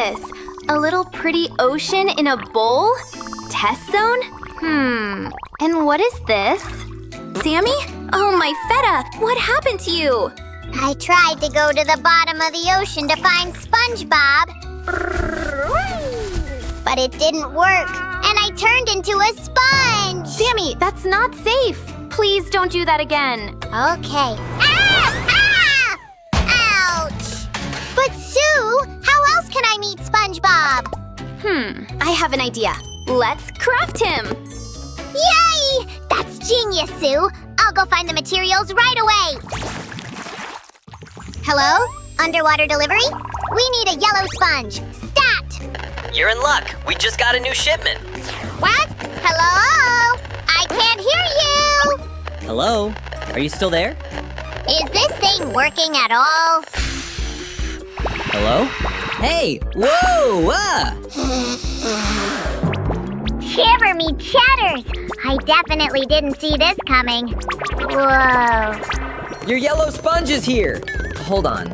this? A little pretty ocean in a bowl? Test zone? And what is this? Sammy? Oh, my feta! What happened to you? I tried to go to the bottom of the ocean to find Spongebob, but it didn't work, and I turned into a sponge! Sammy, that's not safe. Please don't do that again. Okay. Ah! Ouch! But Sue, how else can I meet Spongebob? I have an idea. Let's craft him. Yay! That's genius, Sue. I'll go find the materials right away. Hello? Underwater delivery? We need a yellow sponge. Stat! You're in luck. We just got a new shipment. What? Hello? I can't hear you! Hello? Are you still there? Is this thing working at all? Hello? Hey! Whoa! Shiver me chatters! I definitely didn't see this coming. Whoa. Your yellow sponge is here! Hold on.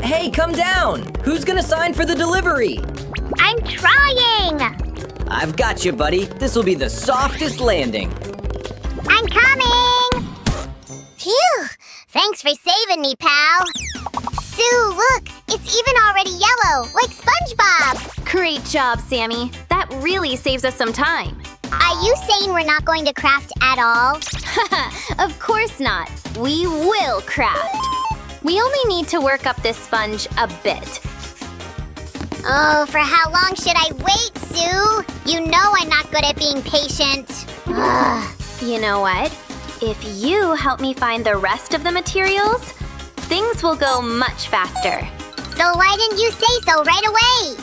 Hey, come down! Who's gonna sign for the delivery? I'm trying! I've got you, buddy. This will be the softest landing. I'm coming! Phew! Thanks for saving me, pal. Sue, look! It's even already yellow, like SpongeBob! Great job, Sammy. That really saves us some time. Are you saying we're not going to craft at all? Of course not. We will craft. We only need to work up this sponge a bit. Oh, for how long should I wait, Sue? You know I'm not good at being patient. Ugh. You know what? If you help me find the rest of the materials, things will go much faster. So why didn't you say so right away?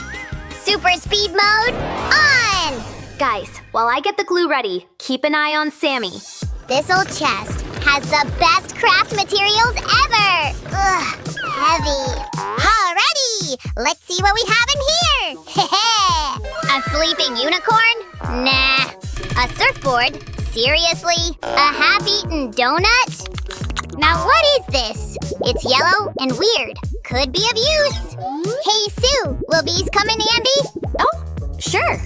Super speed mode, on! Guys, while I get the glue ready, keep an eye on Sammy. This old chest has the best craft materials ever! Ugh, heavy. Alrighty, let's see what we have in here. A sleeping unicorn? Nah. A surfboard? Seriously? A half-eaten donut? Now what is this? It's yellow and weird. Could be of use. Hey, Sue, will these come in handy? Oh, sure.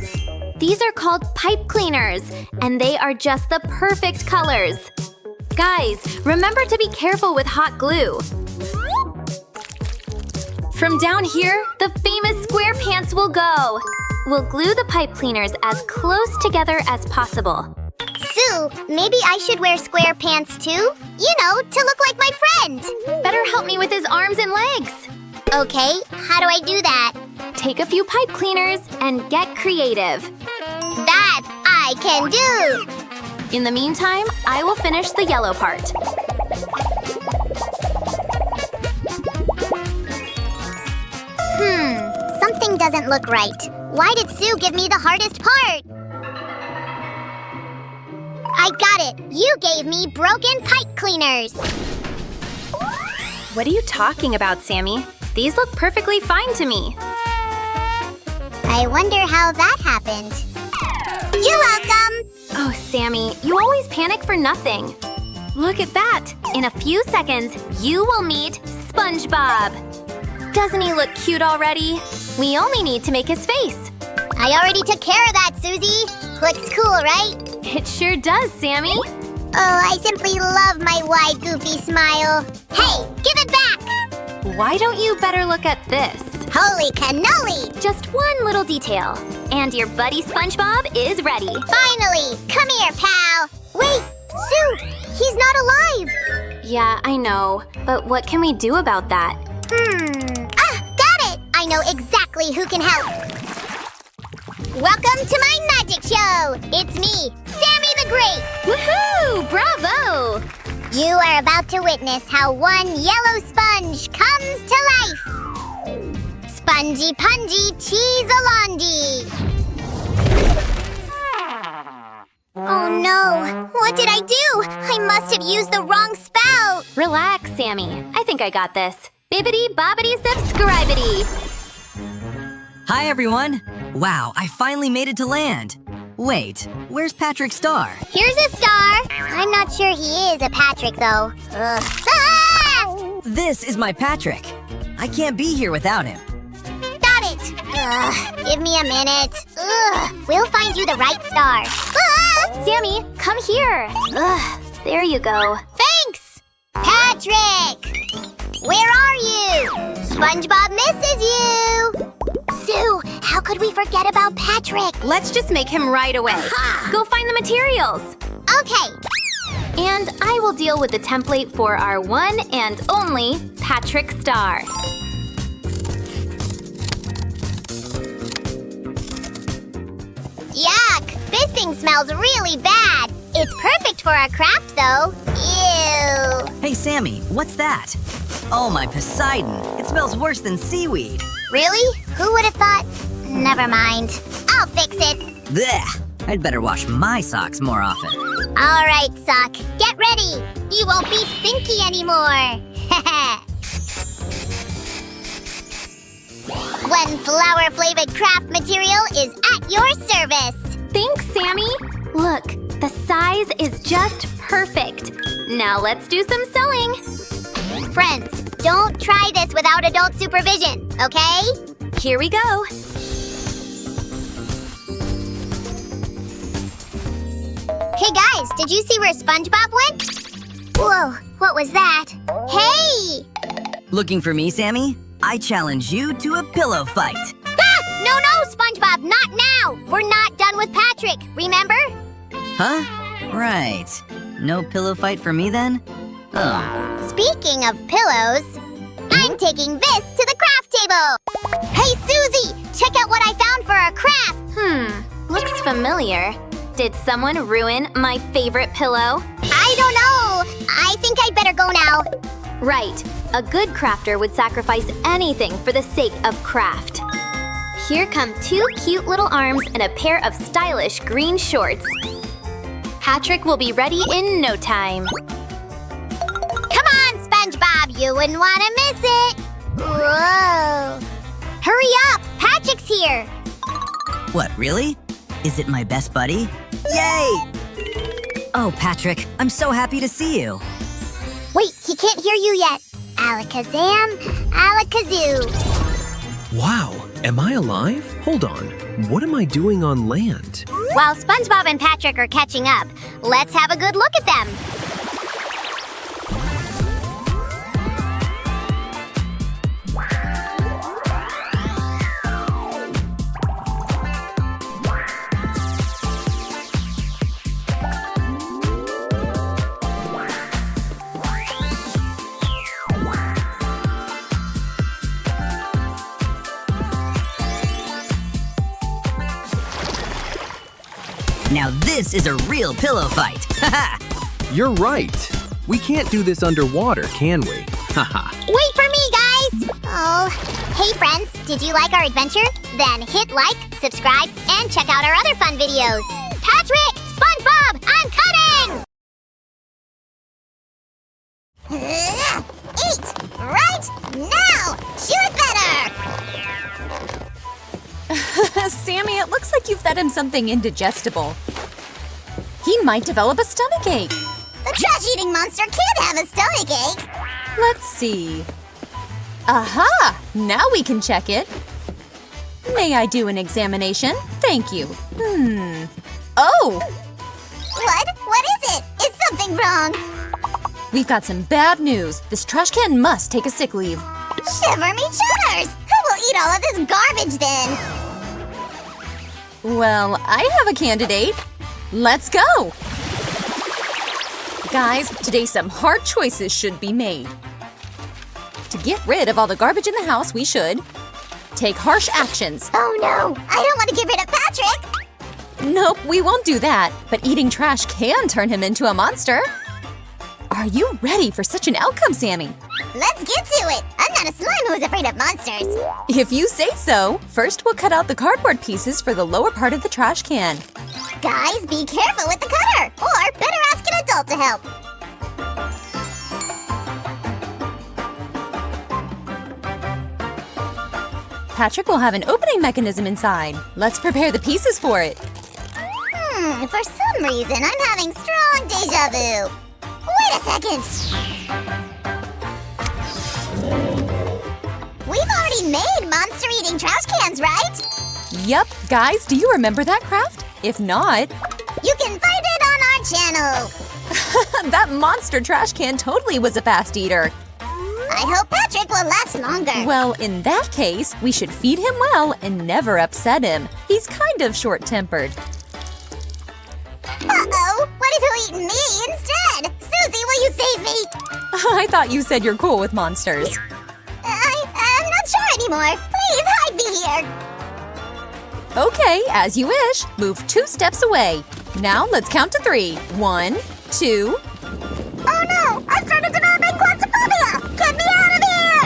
These are called pipe cleaners, and they are just the perfect colors. Guys, remember to be careful with hot glue. From down here, the famous square pants will go. We'll glue the pipe cleaners as close together as possible. Sue, maybe I should wear square pants too? You know, to look like my friend. Better help me with his arms and legs. Okay, how do I do that? Take a few pipe cleaners and get creative. That I can do! In the meantime, I will finish the yellow part. Something doesn't look right. Why did Sue give me the hardest part? I got it! You gave me broken pipe cleaners! What are you talking about, Sammy? These look perfectly fine to me. I wonder how that happened. You're welcome! Oh, Sammy, you always panic for nothing. Look at that! In a few seconds, you will meet Spongebob. Doesn't he look cute already? We only need to make his face. I already took care of that, Susie. Looks cool, right? It sure does, Sammy. Oh, I simply love my wide, goofy smile. Hey, give it back! Why don't you better look at this? Holy cannoli! Just one little detail. And your buddy SpongeBob is ready. Finally! Come here, pal! Wait! Sue! He's not alive! Yeah, I know. But what can we do about that? Got it! I know exactly who can help. Welcome to my magic show! It's me, Sammy the Great! Woohoo! Bravo! You are about to witness how one yellow sponge comes to life! Spongy Pungy Cheese-a-Longy! Oh no! What did I do? I must have used the wrong spell! Relax, Sammy. I think I got this. Bibbidi bobbidi subscribity! Hi, everyone! Wow, I finally made it to land. Wait, where's Patrick's star? Here's a star! I'm not sure he is a Patrick, though. Ugh. Ah! This is my Patrick. I can't be here without him. Got it! Give me a minute. We'll find you the right star. Sammy, come here. There you go. Thanks! Patrick! Where are you? SpongeBob misses you! Sue, how could we forget about Patrick? Let's just make him right away. Go find the materials. Okay. And I will deal with the template for our one and only Patrick Star. Yuck! This thing smells really bad. It's perfect for our craft, though. Ew. Hey, Sammy, what's that? Oh, my Poseidon. It smells worse than seaweed. Really? Who would have thought? Never mind. I'll fix it. Blech! I'd better wash my socks more often. All right, Sock. Get ready. You won't be stinky anymore. One flower-flavored craft material is at your service. Thanks, Sammy. Look, the size is just perfect. Now let's do some sewing. Friends, don't try this without adult supervision, okay? Here we go. Hey guys, did you see where SpongeBob went? Whoa, what was that? Hey! Looking for me, Sammy? I challenge you to a pillow fight. Ah! No, SpongeBob, not now! We're not done with Patrick, remember? Huh? Right. No pillow fight for me then? Oh. Speaking of pillows, I'm taking this to the craft table! Hey, Susie! Check out what I found for our craft! Looks familiar. Did someone ruin my favorite pillow? I don't know! I think I'd better go now. Right. A good crafter would sacrifice anything for the sake of craft. Here come two cute little arms and a pair of stylish green shorts. Patrick will be ready in no time. Come on, SpongeBob! You wouldn't want to miss it! Whoa! Hurry up! Patrick's here! What, really? Is it my best buddy? Yay! Oh, Patrick, I'm so happy to see you. Wait, he can't hear you yet. Alakazam, alakazoo. Wow, am I alive? Hold on, what am I doing on land? While SpongeBob and Patrick are catching up, let's have a good look at them. Now this is a real pillow fight. Haha! You're right. We can't do this underwater, can we? Haha. Wait for me, guys! Oh, hey friends, did you like our adventure? Then hit like, subscribe, and check out our other fun videos. Patrick! SpongeBob! I'm cutting! Eat! Right now! Shoot better! Sammy, it looks like you fed him something indigestible. He might develop a stomachache. The trash-eating monster can't have a stomachache! Let's see. Aha! Now we can check it. May I do an examination? Thank you. Oh! What is it? Is something wrong? We've got some bad news. This trash can must take a sick leave. Shiver me chutters! Who will eat all of this garbage then? Well, I have a candidate. Let's go! Guys, today some hard choices should be made. To get rid of all the garbage in the house, we should take harsh actions. Oh no! I don't want to get rid of Patrick! Nope, we won't do that. But eating trash can turn him into a monster. Are you ready for such an outcome, Sammy? Let's get to it! I'm not a slime who's afraid of monsters! If you say so. First, we'll cut out the cardboard pieces for the lower part of the trash can. Guys, be careful with the cutter! Or better ask an adult to help! Patrick will have an opening mechanism inside. Let's prepare the pieces for it. For some reason, I'm having strong déjà vu. Wait a second! We've already We made monster-eating trash cans, right? Yep, guys, do you remember that craft? If not, You can find it on our channel. that monster trash can totally was a fast eater. I hope Patrick will last longer. Well, in that case, we should feed him well and never upset him. He's kind of short-tempered. Uh-oh, what if he'll eat me instead? Susie, will you save me? I thought you said you're cool with monsters. I'm not sure anymore. Please hide me here. Okay, as you wish. Move 2 steps away. Now let's count to 3. 1, 2. Oh no! I've started developing claustrophobia! Get me out of here!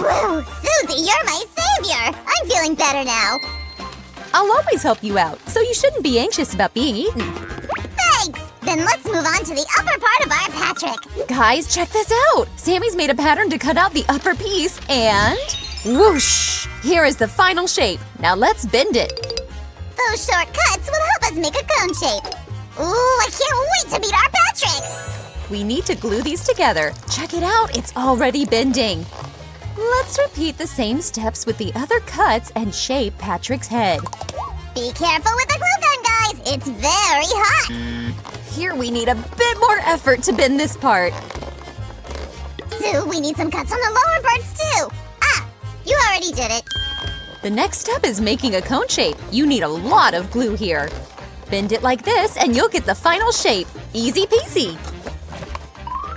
Whoa, Susie, you're my savior! I'm feeling better now. I'll always help you out, so you shouldn't be anxious about being eaten. Thanks! Then let's move on to the upper part of our Patrick. Guys, check this out! Sammy's made a pattern to cut out the upper piece and… whoosh! Here is the final shape. Now let's bend it. Those short cuts will help us make a cone shape. Ooh, I can't wait to meet our Patrick! We need to glue these together. Check it out, it's already bending. Let's repeat the same steps with the other cuts and shape Patrick's head. Be careful with the glue gun, guys! It's very hot! Here we need a bit more effort to bend this part. Sue, we need some cuts on the lower parts too! Ah, you already did it. The next step is making a cone shape. You need a lot of glue here. Bend it like this and you'll get the final shape. Easy peasy.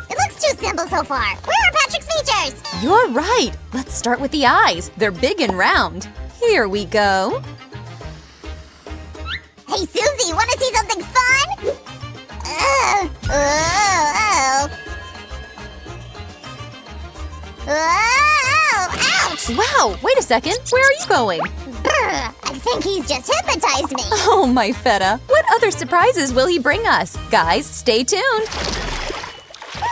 It looks too simple so far. Where are Patrick's features? You're right. Let's start with the eyes. They're big and round. Here we go. Hey, Susie, want to see something fun? Oh, ouch! Wow, wait a second. Where are you going? Brr, I think he's just hypnotized me. Oh, my feta. What other surprises will he bring us? Guys, stay tuned.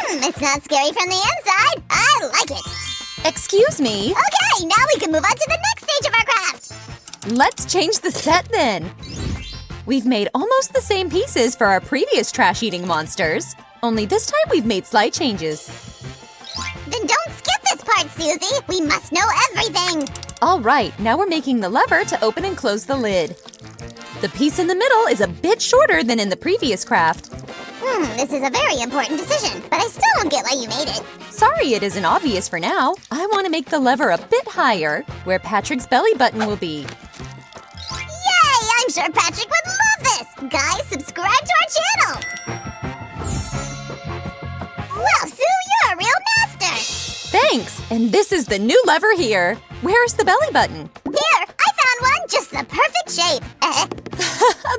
It's not scary from the inside. I like it. Excuse me. Okay, now we can move on to the next stage of our craft. Let's change the set then. We've made almost the same pieces for our previous trash-eating monsters. Only this time we've made slight changes. Then don't skip this part, Susie. We must know everything. All right, now we're making the lever to open and close the lid. The piece in the middle is a bit shorter than in the previous craft. This is a very important decision, but I still don't get why you made it. Sorry it isn't obvious for now. I want to make the lever a bit higher, where Patrick's belly button will be. Yay! I'm sure Patrick would love this. Guys, subscribe to our channel. Well, Sue, you're a real master. Thanks! And this is the new lever here. Where's the belly button? Here, I found one just the perfect shape.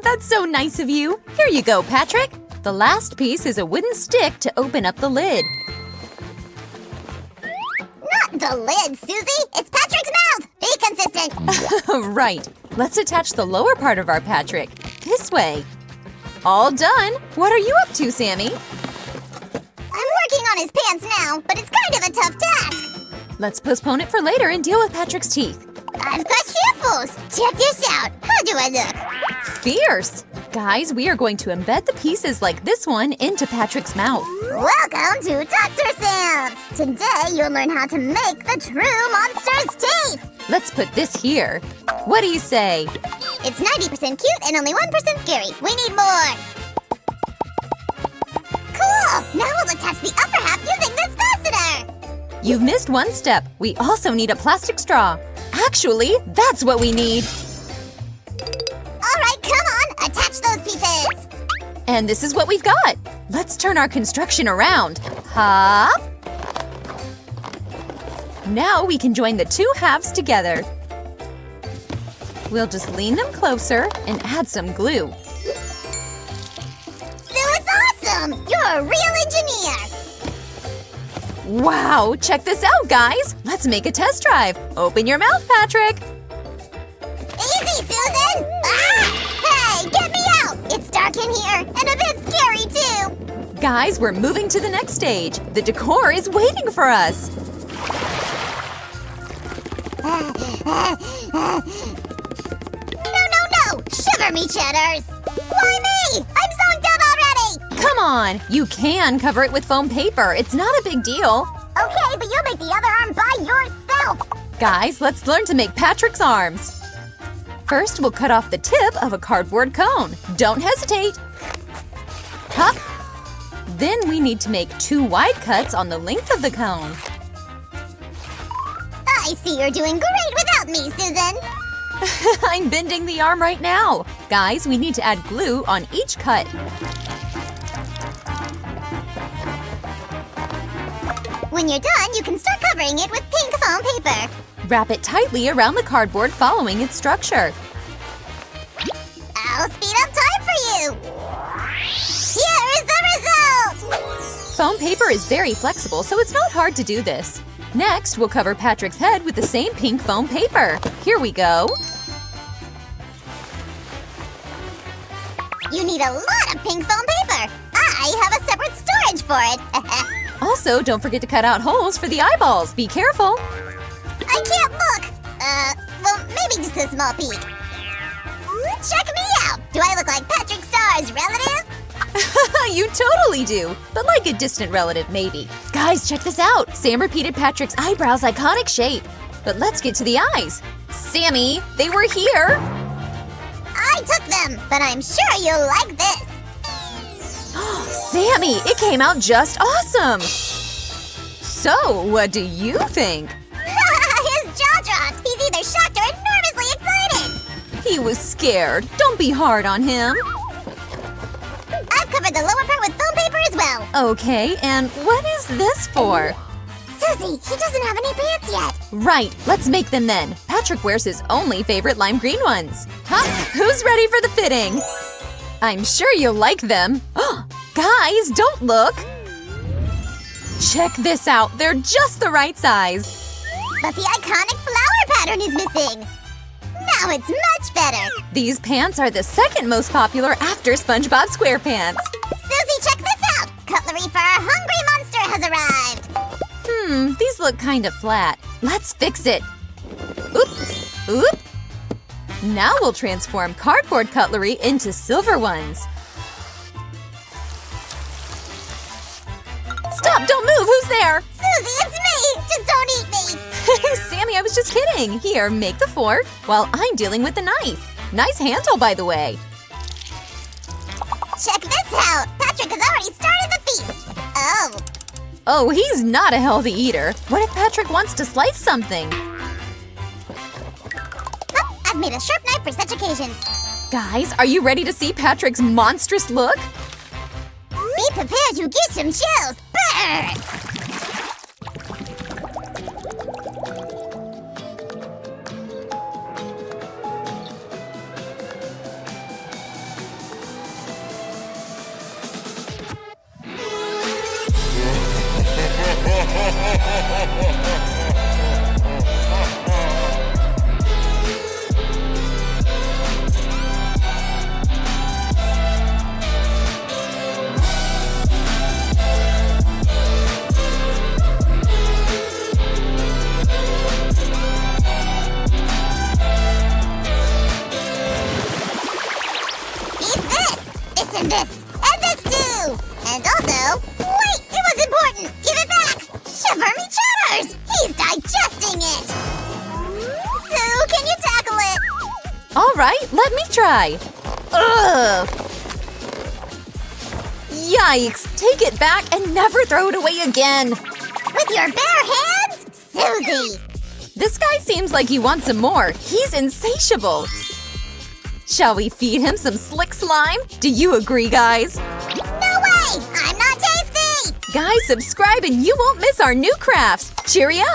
That's so nice of you. Here you go, Patrick. The last piece is a wooden stick to open up the lid. Not the lid, Susie. It's Patrick's mouth. Be consistent. Right. Let's attach the lower part of our Patrick. This way. All done. What are you up to, Sammy? I'm working on his pants now, but it's kind of a tough task. Let's postpone it for later and deal with Patrick's teeth. I've got shambles. Check this out. How do I look? Fierce! Guys, we are going to embed the pieces like this one into Patrick's mouth. Welcome to Dr. Sam's. Today, you'll learn how to make the true monster's teeth. Let's put this here. What do you say? It's 90% cute and only 1% scary. We need more. Cool! Now we'll attach the upper half using this fastener. You've missed one step. We also need a plastic straw. Actually, that's what we need. All right, come on. Attach those pieces. And this is what we've got. Let's turn our construction around. Hop. Now we can join the two halves together. We'll just lean them closer and add some glue. Sue, it's awesome. You're a real engineer. Wow, check this out, guys. Let's make a test drive. Open your mouth, Patrick. Easy, Susan. Ah! Hey, get me out. It's dark in here and a bit scary, too. Guys, we're moving to the next stage. The decor is waiting for us. No. Shiver me cheddars. Why me? I'm zonked out already. Come on, you can cover it with foam paper. It's not a big deal. Okay, but you'll make the other arm by yourself. Guys, let's learn to make Patrick's arms. First, we'll cut off the tip of a cardboard cone. Don't hesitate. Hop. Then we need to make 2 wide cuts on the length of the cone. I see you're doing great without me, Susan. I'm bending the arm right now. Guys, we need to add glue on each cut. When you're done, you can start covering it with pink foam paper. Wrap it tightly around the cardboard following its structure. I'll speed up time for you. Here is the result! Foam paper is very flexible, so it's not hard to do this. Next, we'll cover Patrick's head with the same pink foam paper. Here we go. You need a lot of pink foam paper. I have a separate storage for it. Also, don't forget to cut out holes for the eyeballs. Be careful. I can't look. Well, maybe just a small peek. Check me out. Do I look like Patrick Starr's relative? You totally do, but like a distant relative, maybe. Guys, check this out. Sam repeated Patrick's eyebrows' iconic shape. But let's get to the eyes. Sammy, they were here. I took them, but I'm sure you'll like this. Sammy, it came out just awesome. So, what do you think? His jaw dropped. He's either shocked or enormously excited. He was scared. Don't be hard on him. I've covered the lower part with foam paper as well. Okay, and what is this for? Susie, he doesn't have any pants yet. Right, let's make them then. Patrick wears his only favorite lime green ones. Huh? Who's ready for the fitting? I'm sure you'll like them. Guys, don't look. Check this out. They're just the right size. But the iconic flower pattern is missing. Now it's much better. These pants are the second most popular after SpongeBob SquarePants. Susie, check this out. Cutlery for our hungry monster has arrived. These look kind of flat. Let's fix it. Oop, oop. Now we'll transform cardboard cutlery into silver ones. Stop, don't move, who's there? Susie, it's me. Just don't eat me. Sammy, I was just kidding. Here, make the fork while I'm dealing with the knife. Nice handle, by the way. Check this out. Patrick has already started the feast. Oh, he's not a healthy eater. What if Patrick wants to slice something? I've made a sharp knife for such occasions. Guys, are you ready to see Patrick's monstrous look? Be prepared to get some chills. Brr! And this too! And also, wait, it was important! Give it back! Shiver me chatters! He's digesting it! Sue, can you tackle it? All right, let me try. Ugh! Yikes! Take it back and never throw it away again. With your bare hands? Susie! This guy seems like he wants some more. He's insatiable. Shall we feed him some slick slime? Do you agree, guys? No way! I'm not tasty! Guys, subscribe and you won't miss our new crafts. Cheerio!